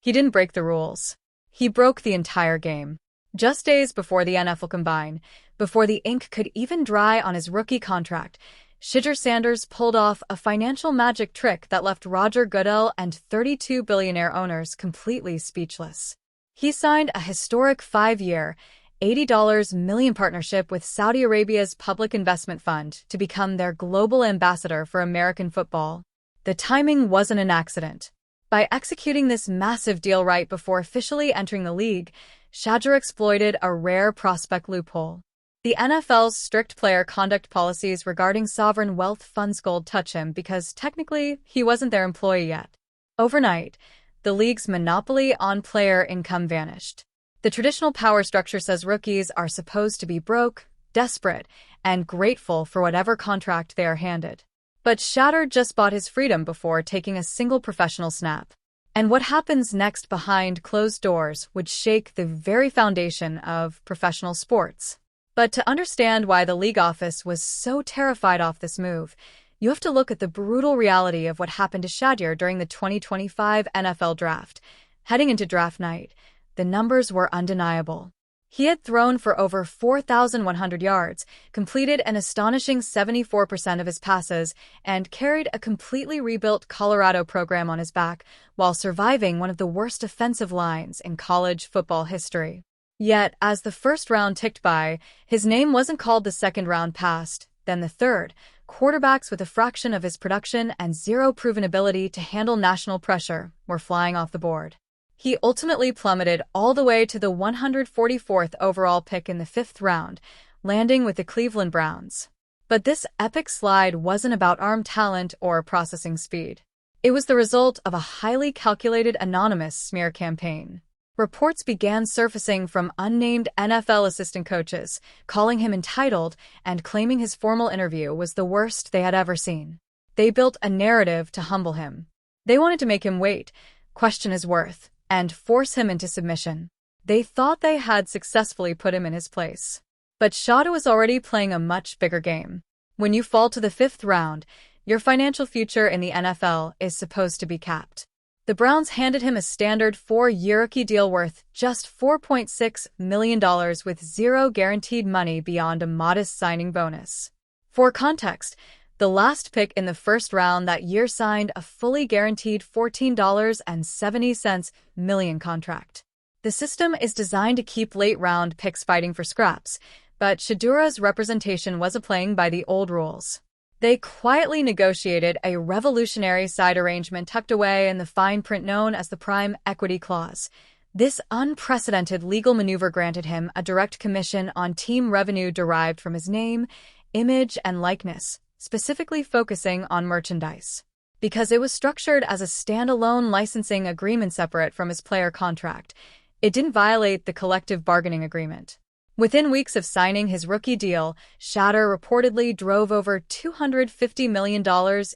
He didn't break the rules. He broke the entire game. Just days before the NFL Combine, before the ink could even dry on his rookie contract, Shedeur Sanders pulled off a financial magic trick that left Roger Goodell and 32 billionaire owners completely speechless. He signed a historic 5-year, $80 million partnership with Saudi Arabia's Public Investment Fund to become their global ambassador for American football. The timing wasn't an accident. By executing this massive deal right before officially entering the league, Shedeur exploited a rare prospect loophole. The NFL's strict player conduct policies regarding sovereign wealth funds gold touch him because technically he wasn't their employee yet. Overnight, the league's monopoly on player income vanished. The traditional power structure says rookies are supposed to be broke, desperate, and grateful for whatever contract they are handed. But Shedeur just bought his freedom before taking a single professional snap. And what happens next behind closed doors would shake the very foundation of professional sports. But to understand why the league office was so terrified off this move, you have to look at the brutal reality of what happened to Shedeur during the 2025 NFL Draft. Heading into draft night, the numbers were undeniable. He had thrown for over 4,100 yards, completed an astonishing 74% of his passes, and carried a completely rebuilt Colorado program on his back while surviving one of the worst offensive lines in college football history. Yet, as the first round ticked by, his name wasn't called. The second round passed, then the third. Quarterbacks with a fraction of his production and zero proven ability to handle national pressure were flying off the board. He ultimately plummeted all the way to the 144th overall pick in the 5th round, landing with the Cleveland Browns. But this epic slide wasn't about arm talent or processing speed. It was the result of a highly calculated anonymous smear campaign. Reports began surfacing from unnamed NFL assistant coaches, calling him entitled and claiming his formal interview was the worst they had ever seen. They built a narrative to humble him. They wanted to make him wait, question his worth, and force him into submission. They thought they had successfully put him in his place. But Shedeur was already playing a much bigger game. When you fall to the 5th round, your financial future in the NFL is supposed to be capped. The Browns handed him a standard 4-year rookie deal worth just $4.6 million with zero guaranteed money beyond a modest signing bonus. For context, the last pick in the first round that year signed a fully guaranteed $14.70 million contract. The system is designed to keep late-round picks fighting for scraps, but Shedeur's representation wasn't playing by the old rules. They quietly negotiated a revolutionary side arrangement tucked away in the fine print known as the Prime Equity Clause. This unprecedented legal maneuver granted him a direct commission on team revenue derived from his name, image, and likeness, specifically focusing on merchandise. Because it was structured as a standalone licensing agreement separate from his player contract, it didn't violate the collective bargaining agreement. Within weeks of signing his rookie deal, Shedeur reportedly drove over $250 million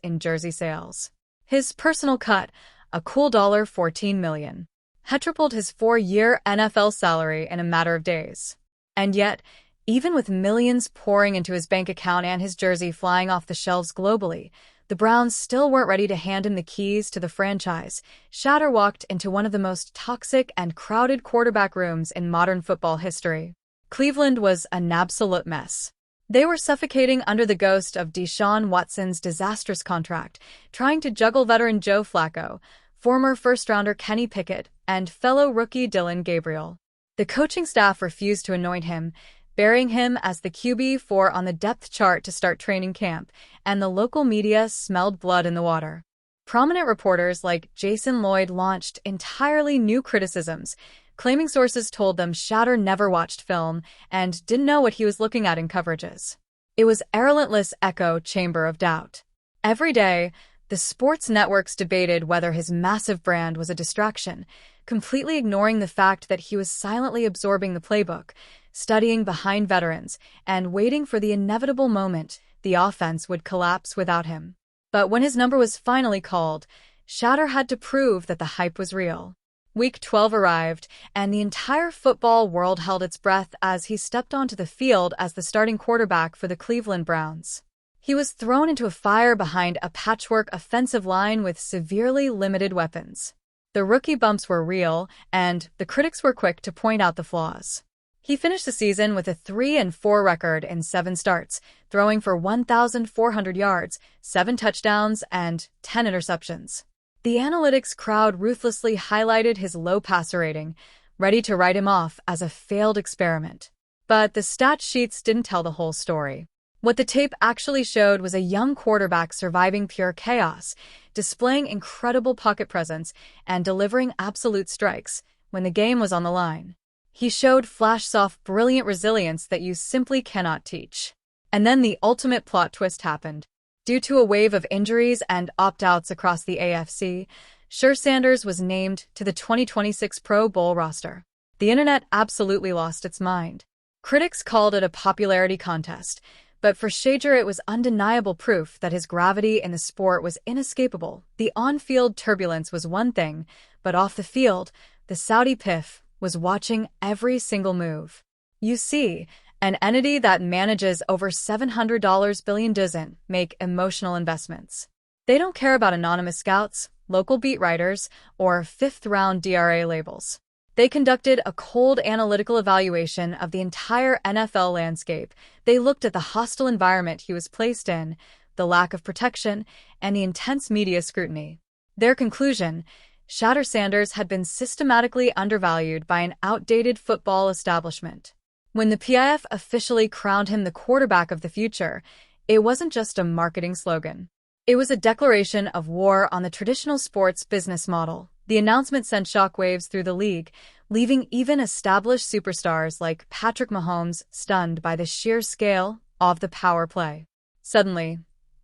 in jersey sales. His personal cut, a cool $14 million, had tripled his 4-year NFL salary in a matter of days. And yet, even with millions pouring into his bank account and his jersey flying off the shelves globally, the Browns still weren't ready to hand him the keys to the franchise. Shedeur walked into one of the most toxic and crowded quarterback rooms in modern football history. Cleveland was an absolute mess. They were suffocating under the ghost of Deshaun Watson's disastrous contract, trying to juggle veteran Joe Flacco, former first-rounder Kenny Pickett, and fellow rookie Dillon Gabriel. The coaching staff refused to anoint him, burying him as the QB4 on the depth chart to start training camp, and the local media smelled blood in the water. Prominent reporters like Jason Lloyd launched entirely new criticisms, claiming sources told them Shedeur never watched film and didn't know what he was looking at in coverages. It was a relentless echo chamber of doubt. Every day, the sports networks debated whether his massive brand was a distraction, completely ignoring the fact that he was silently absorbing the playbook, studying behind veterans, and waiting for the inevitable moment the offense would collapse without him. But when his number was finally called, Shedeur had to prove that the hype was real. Week 12 arrived, and the entire football world held its breath as he stepped onto the field as the starting quarterback for the Cleveland Browns. He was thrown into a fire behind a patchwork offensive line with severely limited weapons. The rookie bumps were real, and the critics were quick to point out the flaws. He finished the season with a 3-4 record in 7 starts, throwing for 1,400 yards, 7 touchdowns, and 10 interceptions. The analytics crowd ruthlessly highlighted his low passer rating, ready to write him off as a failed experiment. But the stat sheets didn't tell the whole story. What the tape actually showed was a young quarterback surviving pure chaos, displaying incredible pocket presence and delivering absolute strikes when the game was on the line. He showed flash-soft, brilliant resilience that you simply cannot teach. And then the ultimate plot twist happened. Due to a wave of injuries and opt-outs across the AFC, Shedeur Sanders was named to the 2026 Pro Bowl roster. The internet absolutely lost its mind. Critics called it a popularity contest, but for Shedeur it was undeniable proof that his gravity in the sport was inescapable. The on-field turbulence was one thing, but off the field, the Saudi PIF was watching every single move. You see, an entity that manages over $700 billion doesn't make emotional investments. They don't care about anonymous scouts, local beat writers, or fifth-round DRA labels. They conducted a cold analytical evaluation of the entire NFL landscape. They looked at the hostile environment he was placed in, the lack of protection, and the intense media scrutiny. Their conclusion: Shedeur Sanders had been systematically undervalued by an outdated football establishment. When the PIF officially crowned him the quarterback of the future, it wasn't just a marketing slogan. It was a declaration of war on the traditional sports business model. The announcement sent shockwaves through the league, leaving even established superstars like Patrick Mahomes stunned by the sheer scale of the power play. Suddenly,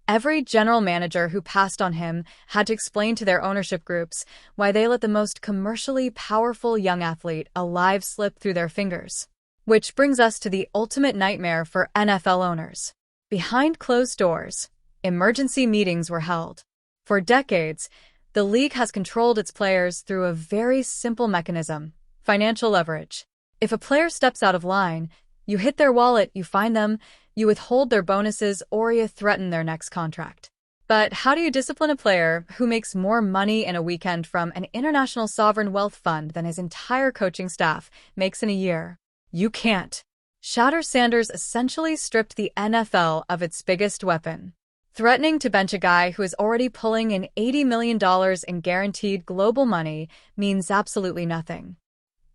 every general manager who passed on him had to explain to their ownership groups why they let the most commercially powerful young athlete alive slip through their fingers. Which brings us to the ultimate nightmare for NFL owners. Behind closed doors, emergency meetings were held. For decades, the league has controlled its players through a very simple mechanism: financial leverage. If a player steps out of line, you hit their wallet, you fine them, you withhold their bonuses, or you threaten their next contract. But how do you discipline a player who makes more money in a weekend from an international sovereign wealth fund than his entire coaching staff makes in a year? You can't. Shedeur Sanders essentially stripped the NFL of its biggest weapon. Threatening to bench a guy who is already pulling in $80 million in guaranteed global money means absolutely nothing.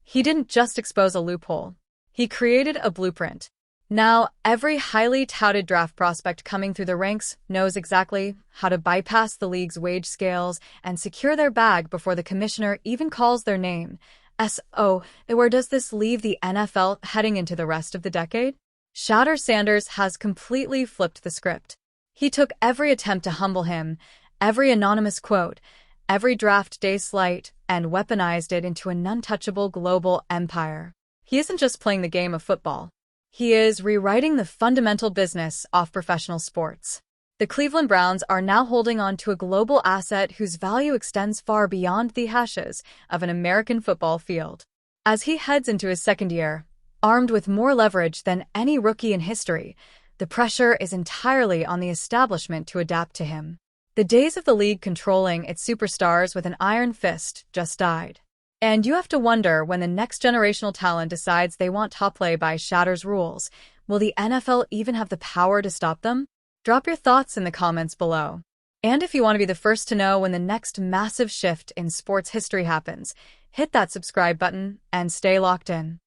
He didn't just expose a loophole. He created a blueprint. Now, every highly touted draft prospect coming through the ranks knows exactly how to bypass the league's wage scales and secure their bag before the commissioner even calls their name. So, where does this leave the NFL heading into the rest of the decade? Shedeur Sanders has completely flipped the script. He took every attempt to humble him, every anonymous quote, every draft day slight, and weaponized it into an untouchable global empire. He isn't just playing the game of football. He is rewriting the fundamental business of professional sports. The Cleveland Browns are now holding on to a global asset whose value extends far beyond the hashes of an American football field. As he heads into his second year, armed with more leverage than any rookie in history, the pressure is entirely on the establishment to adapt to him. The days of the league controlling its superstars with an iron fist just died. And you have to wonder, when the next generational talent decides they want top play by Shedeur's rules, will the NFL even have the power to stop them? Drop your thoughts in the comments below. And if you want to be the first to know when the next massive shift in sports history happens, hit that subscribe button and stay locked in.